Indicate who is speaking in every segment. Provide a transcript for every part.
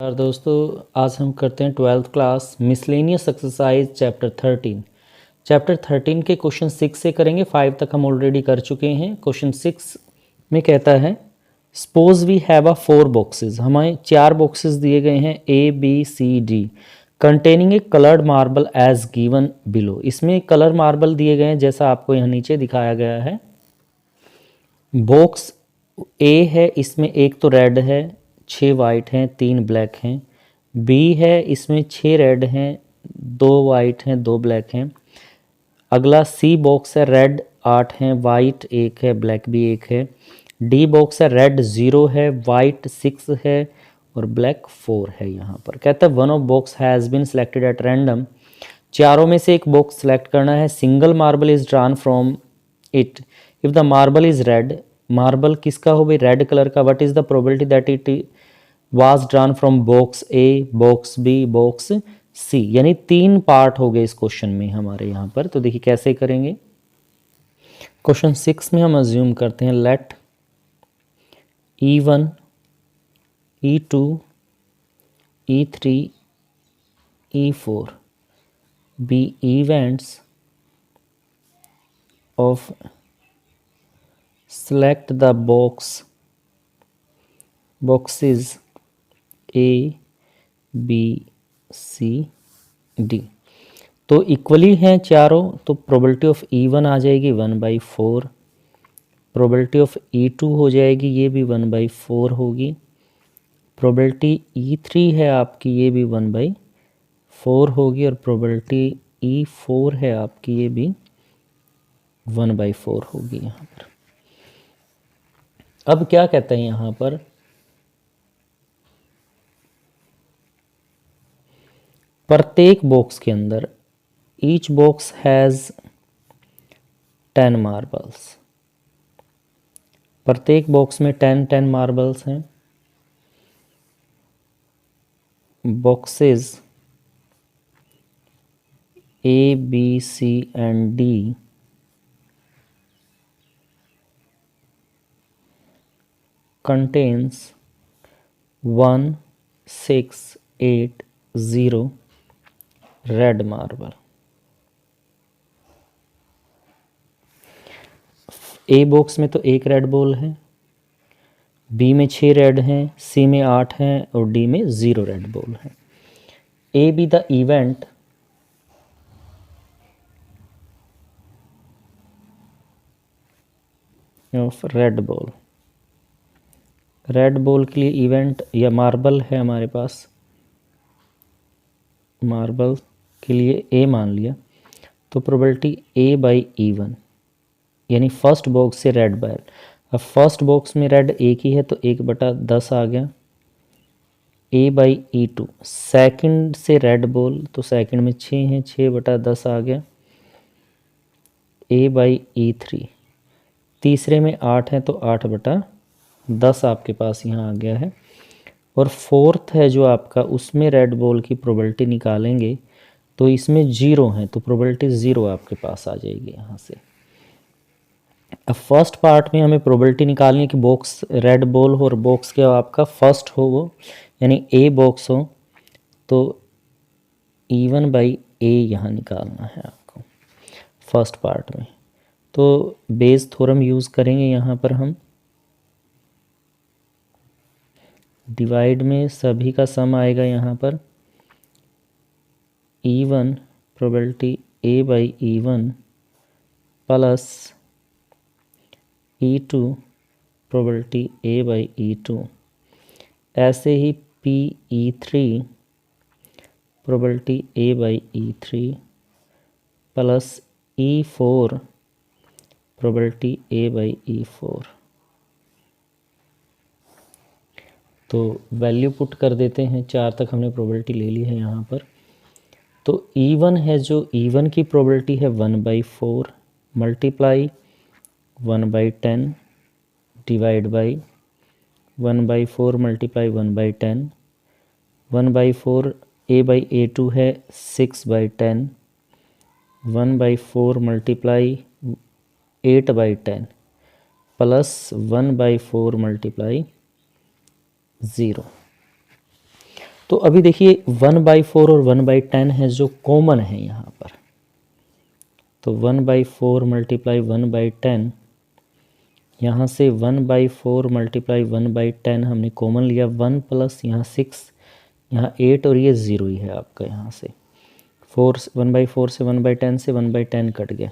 Speaker 1: और दोस्तों आज हम करते हैं 12th class miscellaneous exercise chapter 13 के क्वेश्चन 6 से करेंगे। 5 तक हम ऑलरेडी कर चुके हैं। क्वेश्चन 6 में कहता है suppose we have a 4 boxes, हमें 4 बॉक्सेस दिए गए हैं A B C D containing a coloured marble as given below. इसमें कलर मार्बल दिए गए हैं जैसा आपको यहाँ नीचे दिखाया गया है। बॉक्स A है, इसमें एक तो रेड है, 6 वाइट हैं, 3 ब्लैक हैं। B है, इसमें 6 रेड हैं, 2 वाइट हैं, 2 ब्लैक हैं। अगला C बॉक्स है, रेड 8 हैं, वाइट 1 है, ब्लैक भी 1 है। D बॉक्स है, रेड 0 है, वाइट 6 है और ब्लैक 4 है। यहाँ पर कहता है one of box has been selected at random, चारों में से एक बॉक्स सेलेक्ट करना है। Single marble is drawn from it if the marble is red, marble किसका हो भाई, रेड कलर का। What is the probability that it was drawn from box A, box B, box C. यानी 3 part हो गए इस क्वेश्चन में हमारे यहाँ पर। तो देखिए कैसे करेंगे। क्वेश्चन 6 में हम अज्यूम करते हैं late E1 E2 E3 E4 be events of select the boxes A B C D। तो इक्वली हैं चारों, तो प्रोबेबिलिटी ऑफ E1 आ जाएगी 1/4, प्रोबेबिलिटी ऑफ E2 हो जाएगी, ये भी 1/4 होगी। प्रोबेबिलिटी E3 है आपकी, ये भी 1/4 होगी और प्रोबेबिलिटी E4 है आपकी, ये भी 1/4 होगी यहाँ पर। अब क्या कहते हैं यहाँ पर, प्रत्येक बॉक्स के अंदर ईच बॉक्स हैज़ 10 मार्बल्स, प्रत्येक बॉक्स में 10 मार्बल्स हैं। Boxes A B C and D contains 1 6 8 0 red marble. A box में तो एक रेड बॉल है, बी में 6 रेड हैं, सी में 8 हैं और डी में 0 रेड बॉल है। A be the event of red ball, red ball के लिए इवेंट या मार्बल है हमारे पास, मार्बल के लिए ए मान लिया, तो प्रोबेबिलिटी A/E1 यानी फर्स्ट बॉक्स से रेड बाय। अब फर्स्ट बॉक्स में रेड एक ही है तो 1/10 आ गया। A/E2 सेकंड से रेड बॉल, तो सेकंड में 6 हैं, 6/10 आ गया। A/E3 तीसरे में 8 है तो 8/10 आपके पास यहाँ आ गया है। और फोर्थ है जो आपका, उसमें रेड बॉल की प्रोबेबिलिटी निकालेंगे तो इसमें 0 है तो प्रोबेबिलिटी 0 आपके पास आ जाएगी यहाँ से। अब फर्स्ट पार्ट में हमें प्रोबेबिलिटी निकालनी है कि बॉक्स रेड बॉल हो और बॉक्स के आपका फर्स्ट हो वो, यानी ए बॉक्स हो, तो E1/A यहाँ निकालना है आपको फर्स्ट पार्ट में। तो बेस थ्योरम यूज़ करेंगे यहाँ पर हम। डिवाइड में सभी का सम आएगा यहाँ पर। E1 probability A/E1 plus E2 probability A/E2, ऐसे ही PE3 probability A/E3 plus E4 probability A/E4। तो वैल्यू पुट कर देते हैं, 4 तक हमने प्रोबेबिलिटी ले ली है यहाँ पर। तो E1 है, जो E1 की प्रोबेबिलिटी है 1/4 multiply 1/10 divide by 1/4 multiply 1/10, 1/4 A/A2 है 6/10, 1/4 मल्टीप्लाई 8/10 प्लस 1/4 मल्टीप्लाई 0। तो अभी देखिए 1/4 और 1/10 है जो कॉमन है यहाँ पर, तो 1/4 मल्टीप्लाई 1/10, यहाँ से 1/4 मल्टीप्लाई 1/10 हमने कॉमन लिया, 1 प्लस यहाँ 6, यहाँ 8 और ये 0 ही है आपका, यहाँ से 1/4 से 1/10 से 1/10 कट गया,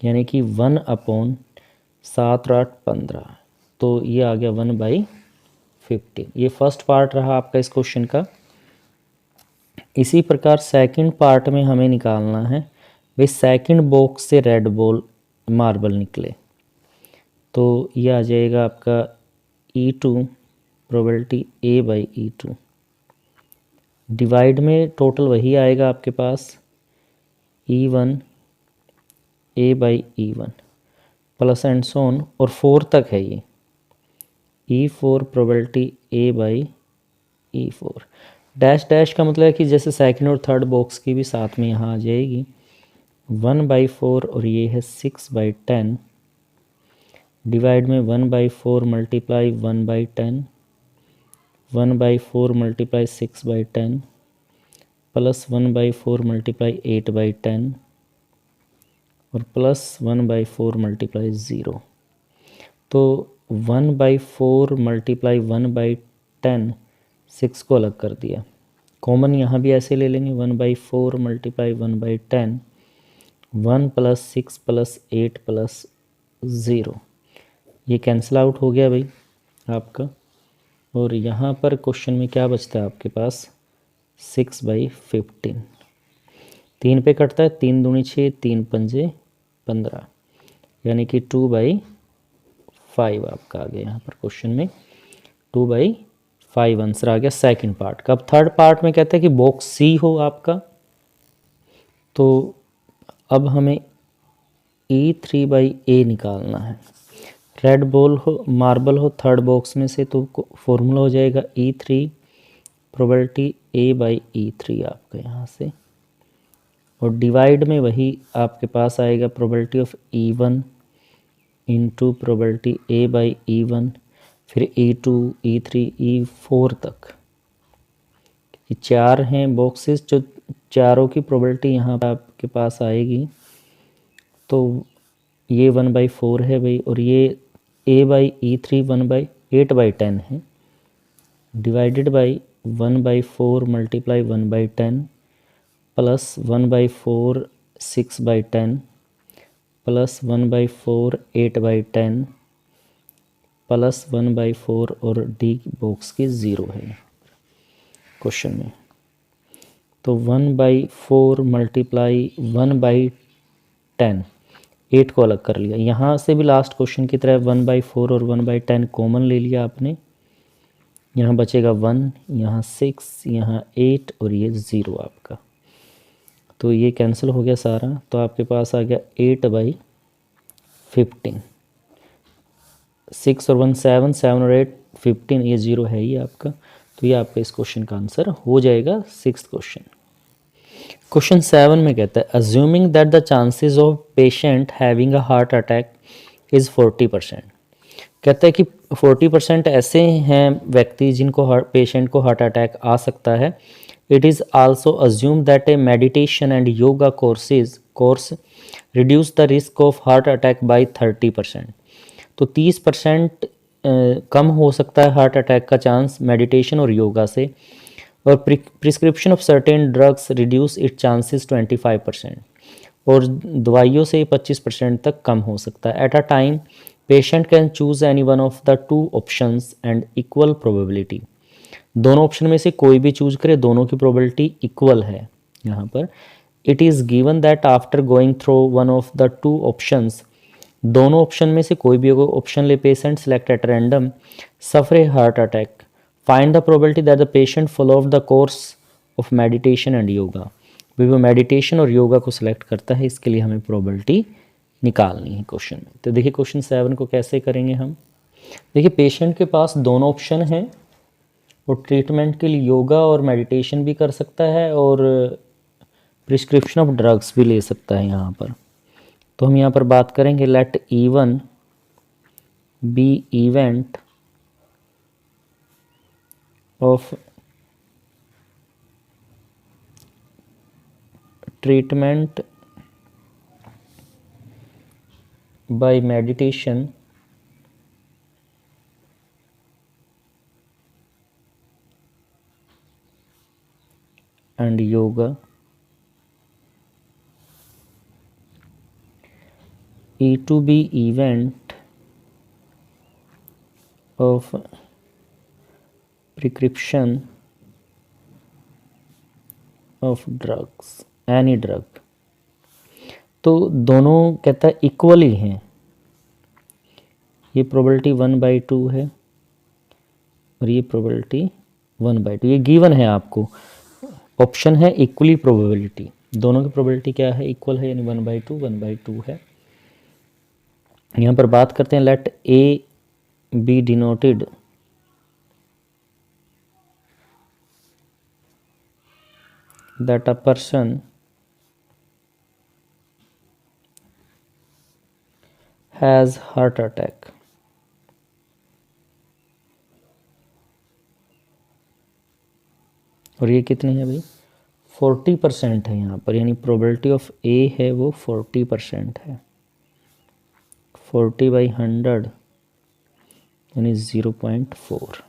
Speaker 1: यानी कि 1/7 और 8 15, तो ये आ गया 1/15। ये फर्स्ट पार्ट रहा आपका इस क्वेश्चन का। इसी प्रकार सेकंड पार्ट में हमें निकालना है भाई सेकंड बॉक्स से रेड बॉल मार्बल निकले, तो ये आ जाएगा आपका E2 प्रोबेबिलिटी A/E2, डिवाइड में टोटल वही आएगा आपके पास E1 A/E1 प्लस एंड सोन, और 4 तक है ये E4 probability A/E4। Dash dash का मतलब है कि जैसे सेकंड और थर्ड बॉक्स की भी साथ में यहाँ आ जाएगी 1/4 और ये है 6/10, डिवाइड में 1/4 मल्टीप्लाई 1/10, 1/4 मल्टीप्लाई 6/10 प्लस 1/4 मल्टीप्लाई 8/10 और प्लस 1/4 मल्टीप्लाई 0। तो 1/4 मल्टीप्लाई 1/10 6 को अलग कर दिया, कॉमन यहाँ भी ऐसे ले लेंगे 1/4 मल्टीप्लाई 1/10, 1 प्लस 6 प्लस 8 प्लस 0, ये कैंसिल आउट हो गया भाई आपका। और यहाँ पर क्वेश्चन में क्या बचता है आपके पास 6/15, 3 पे कटता है, 3 दूनी 6, 3 पंजे 15, यानी कि 2/5 आपका आ गया यहाँ पर क्वेश्चन में 2/5 आंसर आ गया सेकंड पार्ट का। अब थर्ड पार्ट में कहते हैं कि बॉक्स सी हो आपका, तो अब हमें E3/A निकालना है। रेड बॉल हो मार्बल हो थर्ड बॉक्स में से, तो फॉर्मूला हो जाएगा E3 प्रोबेबिलिटी A/E3 आपका यहाँ से, और डिवाइड में वही आपके पास आएगा probability of E1 into probability A/E1, फिर E2 E3 E4 तक, ये 4 हैं बॉक्सेस, जो चारों की प्रोबेबिलिटी यहाँ पर आपके पास आएगी। तो ये 1/4 है भाई, और ये A/E3 8/10 है, divided by 1/4 multiply 1/10 plus 1/4 6/10 plus 1/4 8/10 plus 1/4, और डी बॉक्स की 0 है क्वेश्चन में। तो 1/4 मल्टीप्लाई 1/10, 8 को अलग कर लिया, यहाँ से भी लास्ट क्वेश्चन की तरह 1/4 और 1/10 कॉमन ले लिया आपने, यहाँ बचेगा 1, यहाँ 6, यहाँ 8 और ये 0 आपका, तो ये कैंसिल हो गया सारा, तो आपके पास आ गया 8/15, 6 और 1 7, 7 और 8 15, ये 0 है ही आपका, तो ये आपका इस क्वेश्चन का आंसर हो जाएगा सिक्स्थ क्वेश्चन। क्वेश्चन 7 में कहता है assuming that the chances of patient having a heart attack is 40%। कहता है कि 40% ऐसे हैं व्यक्ति जिनको पेशेंट को हार्ट अटैक आ सकता है। It is also assume that A meditation and yoga course reduce the risk of heart attack by 30%। तो 30% कम हो सकता है हार्ट अटैक का चांस मेडिटेशन और योगा से, और prescription of certain drugs reduce it chances 25%, और दवाइयों से 25% तक कम हो सकता है। At a time patient can choose any one of the two options and equal probability. दोनों ऑप्शन में से कोई भी चूज करे, दोनों की प्रोबेबिलिटी इक्वल है यहाँ पर। It is given that after going through one of the two options, दोनों ऑप्शन में से कोई भी ऑप्शन ले patient select at random suffer A heart attack, find the probability that the patient follow the course of meditation and yoga. वो meditation और योगा को select करता है, इसके लिए हमें प्रोबेबिलिटी निकालनी है क्वेश्चन में। तो देखिए क्वेश्चन 7 को कैसे करेंगे हम। देखिए पेशेंट के पास दोनों ऑप्शन हैं, वो ट्रीटमेंट के लिए योगा और मेडिटेशन भी कर सकता है और प्रिस्क्रिप्शन ऑफ ड्रग्स भी ले सकता है यहाँ पर। तो हम यहाँ पर बात करेंगे let E1 be event of treatment by meditation and yoga is to be event of prescription of drugs, any drug। तो दोनों कहता है इक्वल ही हैं, ये प्रोबेबिलिटी 1/2 है और ये प्रोबेबिलिटी 1/2, ये गिवन है आपको, ऑप्शन है इक्वली प्रोबेबिलिटी, दोनों की प्रोबेबिलिटी क्या है, इक्वल है, यानी 1/2 है। यहाँ पर बात करते हैं, let A be denoted that a person has heart attack. और ये कितनी है भाई, 40% है यहाँ पर, यानी प्रोबेबिलिटी ऑफ ए है वो 40% है, 40/100 यानी 0.4।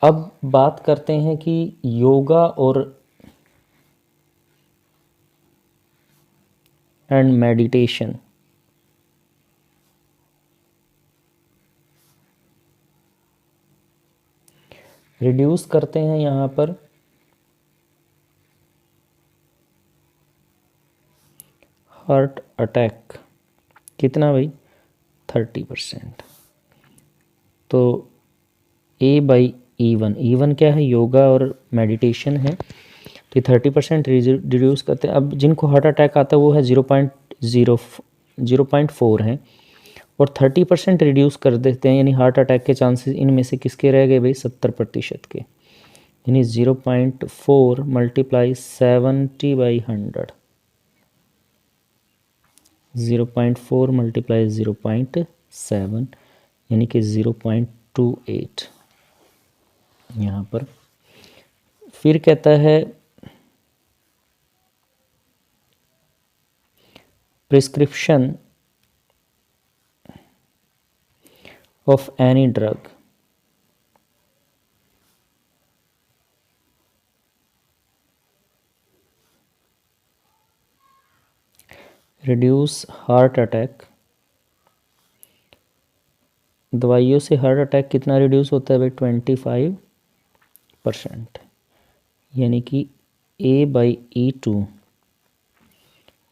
Speaker 1: अब बात करते हैं कि योगा और एंड मेडिटेशन, रिड्यूस करते हैं यहाँ पर हार्ट अटैक, कितना भाई, 30%। तो A/E1, E1 क्या है, योगा और मेडिटेशन है, तो ये 30% रिड्यूस करते हैं। अब जिनको हार्ट अटैक आता है वो है 0.4 हैं, और 30% रिड्यूस कर देते हैं, यानी हार्ट अटैक के चांसेस इनमें से किसके रह गए भाई, 70% के, यानी 0.4 × 70/100, 0.4 × 0.7 यानी कि 0.28 यहाँ पर। फिर कहता है prescription of any drug reduce heart attack. दवाइयों से हार्ट अटैक कितना रिड्यूस होता है भाई, 25%, यानी कि A/E2,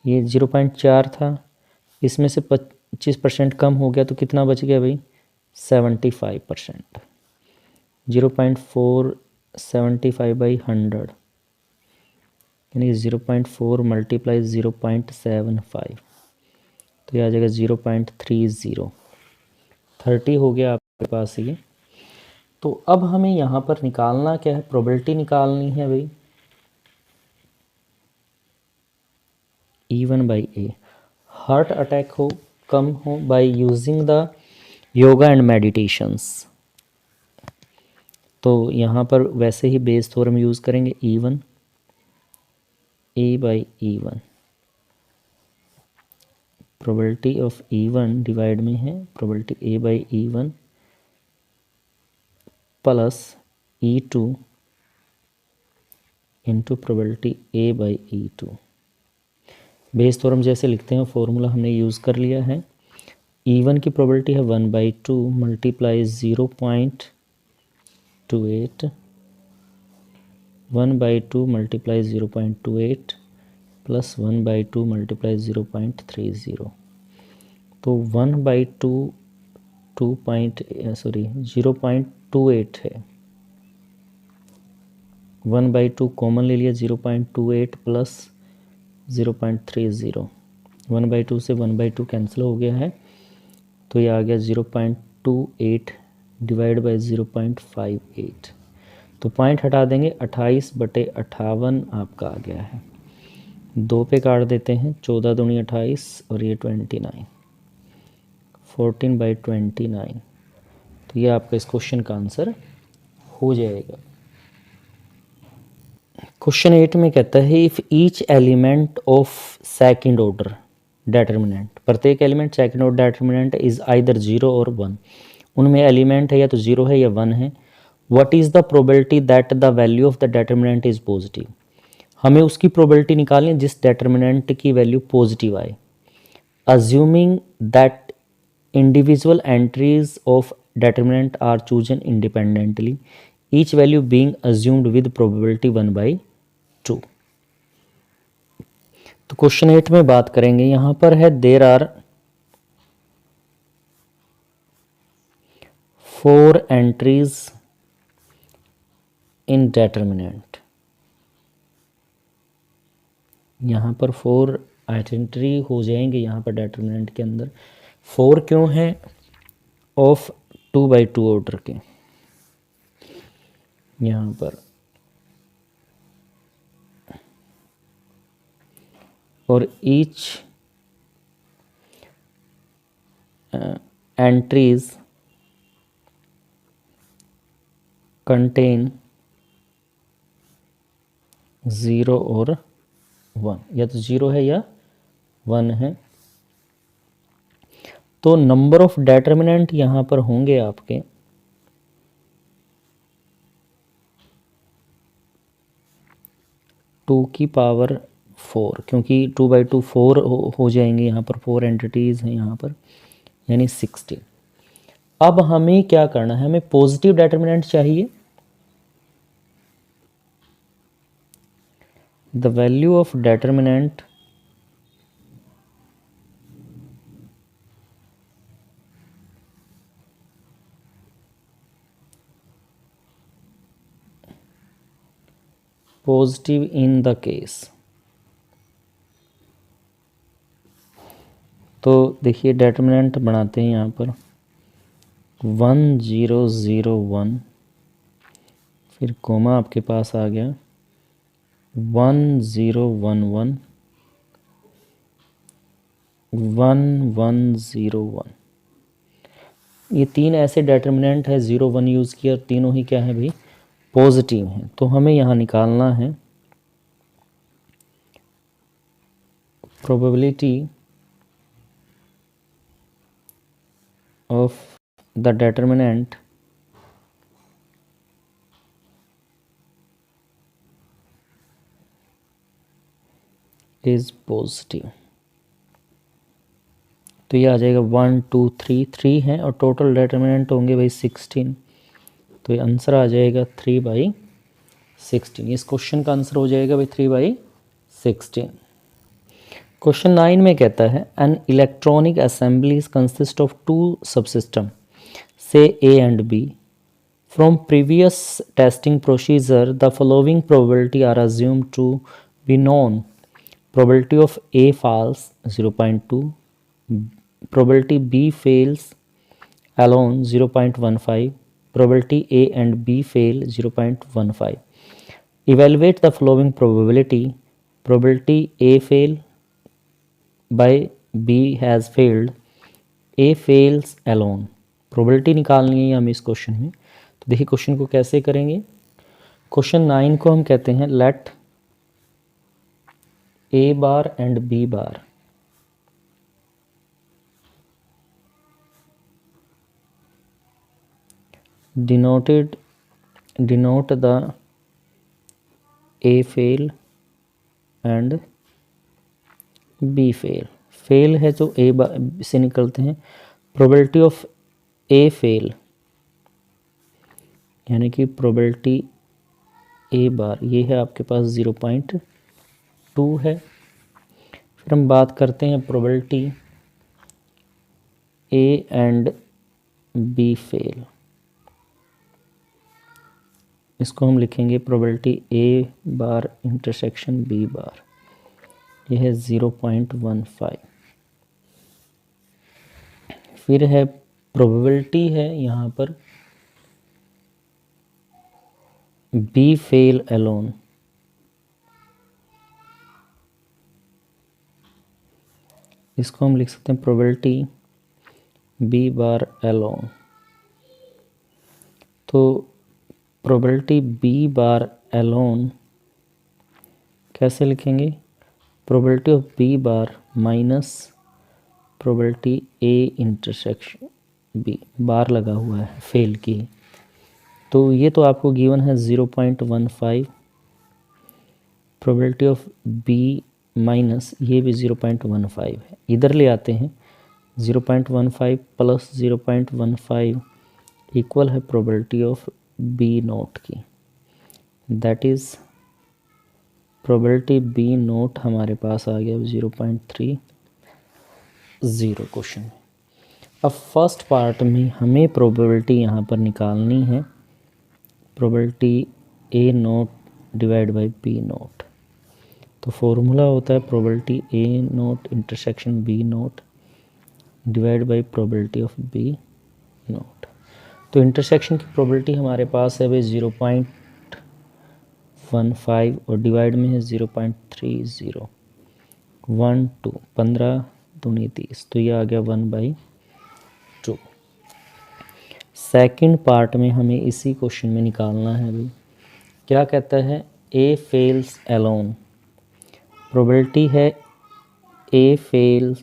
Speaker 1: ये 0.4 था, इसमें से 25% कम हो गया तो कितना बच गया भाई, 75%, 0.4 75/100 यानी 0.4 × 0.75, तो ये आ जाएगा 0.30, 30 हो गया आपके पास ये। तो अब हमें यहाँ पर निकालना क्या है, प्रोबेबिलिटी निकालनी है भाई, E1/A, हार्ट अटैक हो कम हो by using the yoga and meditations. तो यहाँ पर वैसे ही बेस थ्योरम यूज़ करेंगे, E1 A/E1, probability of E1 divide में है probability A/E1 plus E2 into probability A/E2। Bayes theorem जैसे लिखते हैं फॉर्मूला हमने यूज़ कर लिया है। E1 की प्रोबेबिलिटी है 1/2 मल्टीप्लाई 0.28, 1/2 मल्टीप्लाई 0.28 प्लस 1/2 मल्टीप्लाई 0.30, तो 1/2 0.28 है, 1/2 कॉमन ले लिया, 0.28 प्लस 0.30, 1/2 से 1/2 कैंसिल हो गया है, तो ये आ गया 0.28 डिवाइड बाई 0.58, तो पॉइंट हटा देंगे, 28/58 आपका आ गया है। 2 पे काट देते हैं, 14 दूनी 28 और ये 29, 14/29, तो ये आपका इस क्वेश्चन का आंसर हो जाएगा। क्वेश्चन 8 में कहता है if each element of second order determinant, प्रत्येक element second order determinant is either 0 और 1, उनमें एलिमेंट है या तो 0 है या 1 है, what is the probability that the value of the determinant is positive. हमें उसकी प्रोबेबिलिटी निकालनी है जिस डेटर्मिनेंट की वैल्यू पॉजिटिव आए। Assuming that individual entries of determinant are chosen independently, each value being assumed with probability 1/2। तो question 8 में बात करेंगे, यहां पर है there are 4 entries in determinant. यहां पर 4 एंट्री हो जाएंगे यहां पर डेटर्मिनेंट के अंदर। 4 क्यों है? ऑफ 2/2 ऑर्डर के। यहाँ पर और ईच एंट्रीज कंटेन 0 और 1, या तो 0 है या 1 है। तो नंबर ऑफ डेटर्मिनेंट यहाँ पर होंगे आपके 2 की पावर 4, क्योंकि 2/2 4 हो जाएंगे यहाँ पर, 4 एंटिटीज़ हैं यहाँ पर, यानी 16। अब हमें क्या करना है? हमें पॉजिटिव डेटर्मिनेंट चाहिए। The value of determinant positive in the case. तो देखिए डेटर्मिनेंट बनाते हैं यहाँ पर 1 0 0 1, फिर कोमा आपके पास आ गया 1 0 1 1 1 1 0 1। ये 3 ऐसे डेटर्मिनेंट है, 0 1 यूज़ किया, और तीनों ही क्या है भाई? पॉजिटिव हैं। तो हमें यहाँ निकालना है probability of the determinant is positive. तो ये आ जाएगा 1 2 3 3 है, और टोटल डेटर्मिनेंट होंगे भाई 16। तो ये आंसर आ जाएगा 3/16। इस क्वेश्चन का आंसर हो जाएगा भाई 3/16। क्वेश्चन 9 में कहता है an electronic assemblies consist of 2 subsystem से A and B। From previous testing procedure, the following probability are assumed to be known. Probability of A falls 0.2, probability B fails alone 0.15, probability A and B fail 0.15. Evaluate the following probability. Probability A fail by B has failed, A fails alone। Probability निकालनी है हमें इस question में। तो देखिए question को कैसे करेंगे। क्वेश्चन 9 को हम कहते हैं let A bar and B bar denote the A fail and B fail। Fail है जो A से निकलते हैं। प्रोबेबिलिटी ऑफ A फेल यानी कि प्रोबेबिलिटी A बार ये है आपके पास 0.2 है। फिर हम बात करते हैं probability A and B fail. इसको हम लिखेंगे probability A bar intersection B बार, यह है 0.15। फिर है प्रोबेबिलिटी है यहाँ पर B फेल अलोन, इसको हम लिख सकते हैं प्रोबेबिलिटी B बार अलोन। तो प्रोबेबिलिटी B बार अलोन कैसे लिखेंगे? Probability of B bar minus probability A intersection B, bar लगा हुआ है फेल की। तो ये तो आपको गिवन है 0.15, प्रोबेबिलिटी ऑफ बी माइनस ये भी 0.15 है, इधर ले आते हैं 0.15 प्लस 0.15 इक्वल है प्रोबेबिलिटी ऑफ बी नोट की, that is probability B not हमारे पास आ गया 0.30 क्वेश्चन में। अब फर्स्ट पार्ट में हमें प्रोबेबिलिटी यहाँ पर निकालनी है, probability A not divide by B not. तो फॉर्मूला होता है probability A not intersection B not divide by probability of B not. तो इंटरसेक्शन की प्रोबेबिलिटी हमारे पास है भाई 0.15 और डिवाइड में है 0.30, 1 2 15 दूनी 30, तो ये आ गया 1/2। सेकंड पार्ट में हमें इसी क्वेश्चन में निकालना है भाई, क्या कहता है? ए फेल्स एलोन, प्रोबेबिलिटी है ए फेल्स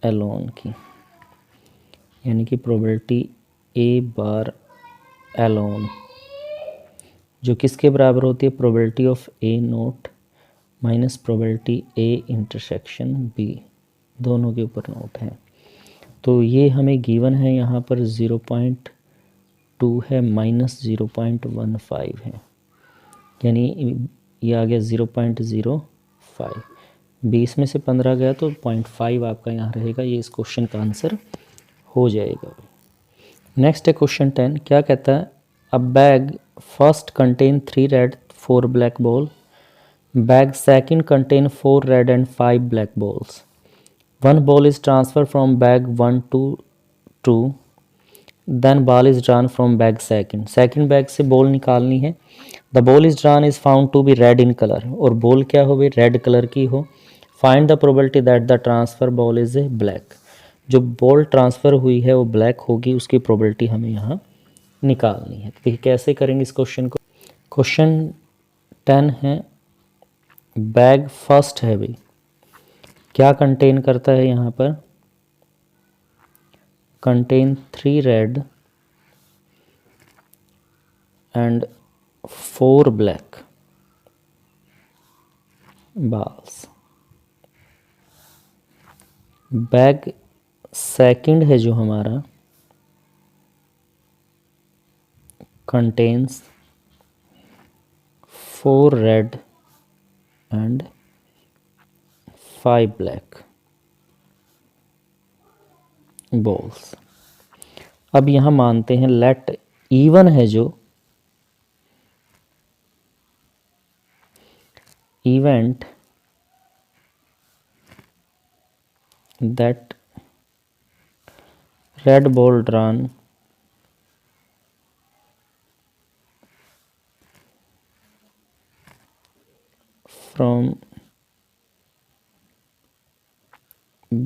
Speaker 1: एलोन की, यानी कि प्रोबेबिलिटी ए बार एलोन जो किसके बराबर होती है? Probability of A not minus probability A intersection B, दोनों के ऊपर नोट है। तो ये हमें गिवन है यहाँ पर 0.2 है माइनस 0.15 है, यानी ये आ गया 0.05। 20 में से 15 गया तो 0.5 आपका यहाँ रहेगा, ये इस क्वेश्चन का आंसर हो जाएगा। नेक्स्ट है क्वेश्चन 10, क्या कहता है? A bag first contain 3 red 4 black ball, bag second contain 4 red and 5 black balls, one ball is transfer from bag 1 to 2, then ball is drawn from bag second. Second bag से ball निकालनी है, the ball is drawn is found to be red in colour, और ball क्या हो भाई? Red colour की हो। Find the probability that the transfer ball is a black, जो बॉल ट्रांसफ़र हुई है वो ब्लैक होगी, उसकी प्रोबेबिलिटी हमें यहाँ निकालनी है। तो कैसे करेंगे इस क्वेश्चन को? क्वेश्चन 10 है, बैग फर्स्ट है भाई, क्या कंटेन करता है यहाँ पर? Contain 3 red and 4 black balls। Bag second है जो हमारा contains 4 red and 5 black balls. अब यहाँ मानते हैं लेट इवन है जो event that red ball drawn from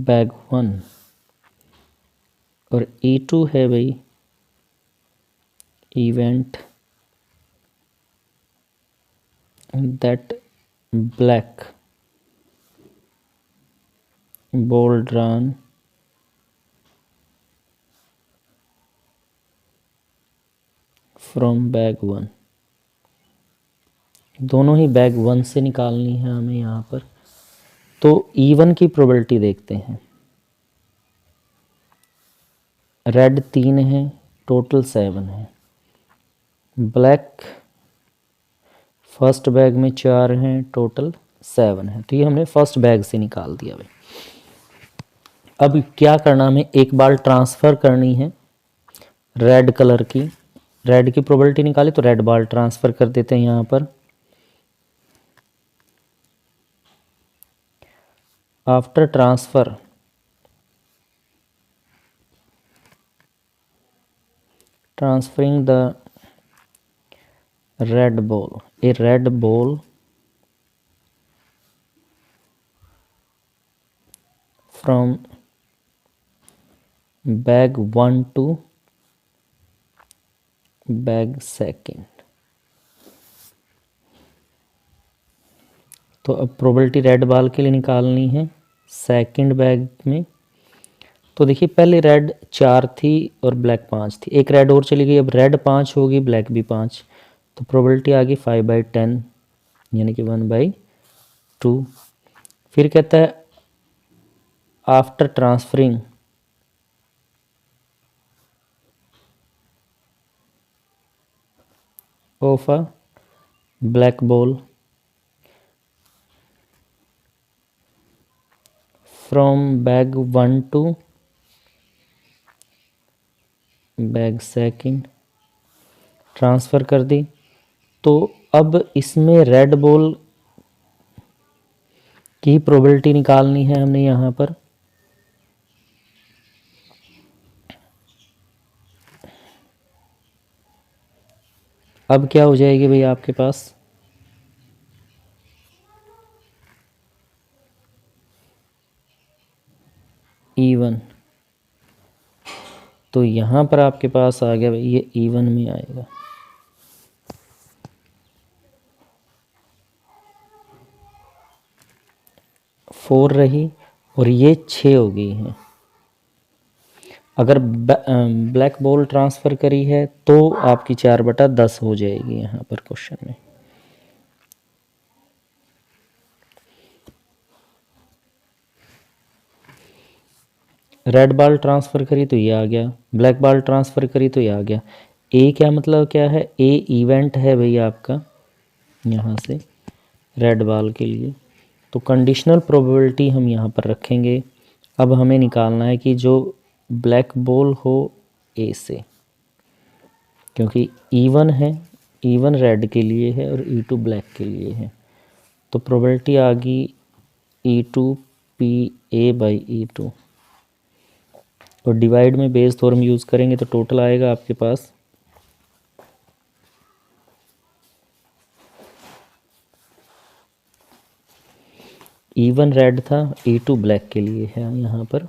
Speaker 1: bag 1 और E2 है भाई event that black ball drawn from bag 1। दोनों ही बैग 1 से निकालनी है हमें यहाँ पर। तो E1 की प्रोबेबिलिटी देखते हैं, रेड 3 है, टोटल 7 है, ब्लैक फर्स्ट बैग में 4 हैं, टोटल 7 है। तो ये हमने फर्स्ट बैग से निकाल दिया भाई। अब क्या करना, हमें एक बार ट्रांसफ़र करनी है रेड कलर की, रेड की प्रोबेबिलिटी निकाली तो रेड बॉल ट्रांसफ़र कर देते हैं यहाँ पर। After transfer transferring the red ball, A red ball from bag 1 to bag second. तो अब प्रोबेबिलिटी रेड बॉल के लिए निकालनी है सेकंड बैग में। तो देखिए पहले रेड 4 थी और ब्लैक 5 थी, एक रेड और चली गई, अब रेड 5 होगी ब्लैक भी 5, तो प्रोबेबिलिटी आ गई 5/10 यानी कि 1/2। फिर कहता है after transferring of a black ball from bag 1 to bag second, transfer कर दी। तो अब इसमें रेड बॉल की प्रोबेबिलिटी निकालनी है हमने यहाँ पर। अब क्या हो जाएगी भाई आपके पास, E1। तो यहाँ पर आपके पास आ गया भाई ये E1 में आएगा। फोर रही और ये 6 हो गई हैं। अगर ब्लैक बॉल ट्रांसफ़र करी है तो आपकी 4/10 हो जाएगी यहाँ पर क्वेश्चन में। रेड बॉल ट्रांसफ़र करी तो ये आ गया, ब्लैक बॉल ट्रांसफ़र करी तो ये आ गया। ए क्या मतलब क्या है, ए इवेंट है भाई आपका यहाँ से रेड बॉल के लिए। तो कंडीशनल प्रोबेबिलिटी हम यहाँ पर रखेंगे। अब हमें निकालना है कि जो ब्लैक बॉल हो ए से, क्योंकि E1 है, E1 रेड के लिए है और E2 ब्लैक के लिए है। तो प्रोबेबिलिटी आ गई E2PA/E2 और डिवाइड में बेस थ्योरम यूज़ करेंगे तो टोटल आएगा आपके पास E1 रेड था, E2 ब्लैक के लिए है यहाँ पर।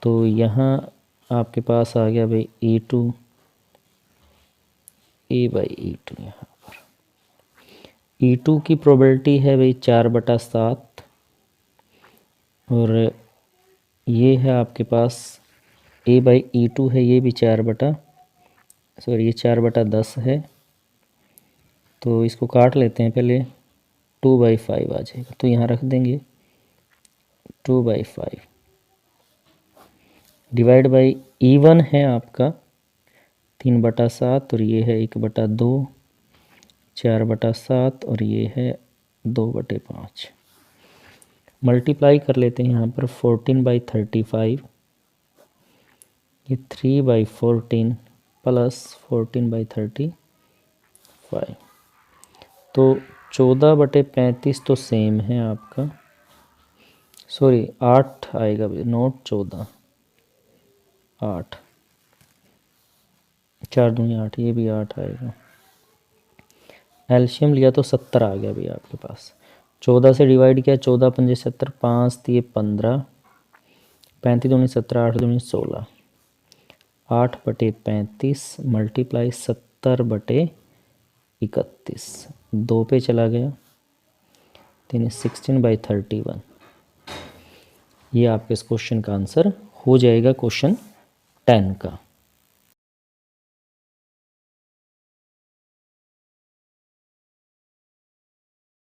Speaker 1: तो यहाँ आपके पास आ गया भाई E2A/E2। यहाँ पर E2 की प्रोबेबिलिटी है भाई 4/7 और ये है आपके पास A/E2 है, ये भी 4/10 है। तो इसको काट लेते हैं पहले, 2/5 आ जाएगा, तो यहाँ रख देंगे 2/5 डिवाइड बाई E1 है आपका 3/7 और ये है 1/2, 4/7 और ये है 2/5। मल्टीप्लाई कर लेते हैं यहाँ पर 14/35, ये 3/14 प्लस 14/35। तो 14/35 तो सेम है आपका, सॉरी 8 आएगा भाई, नोट 14, 8, 4 दूनी 8, ये भी 8 आएगा। एल्शियम लिया तो 70 आ गया भाई आपके पास। 14 से डिवाइड किया, 14 पंजे 70, 5 दिए 15, 35 दूनी 17, 8 दूनी 16, 8/35 मल्टीप्लाई 70/31, 2 पे चला गया, 16/31। ये आपके इस क्वेश्चन का आंसर हो जाएगा क्वेश्चन 10 का।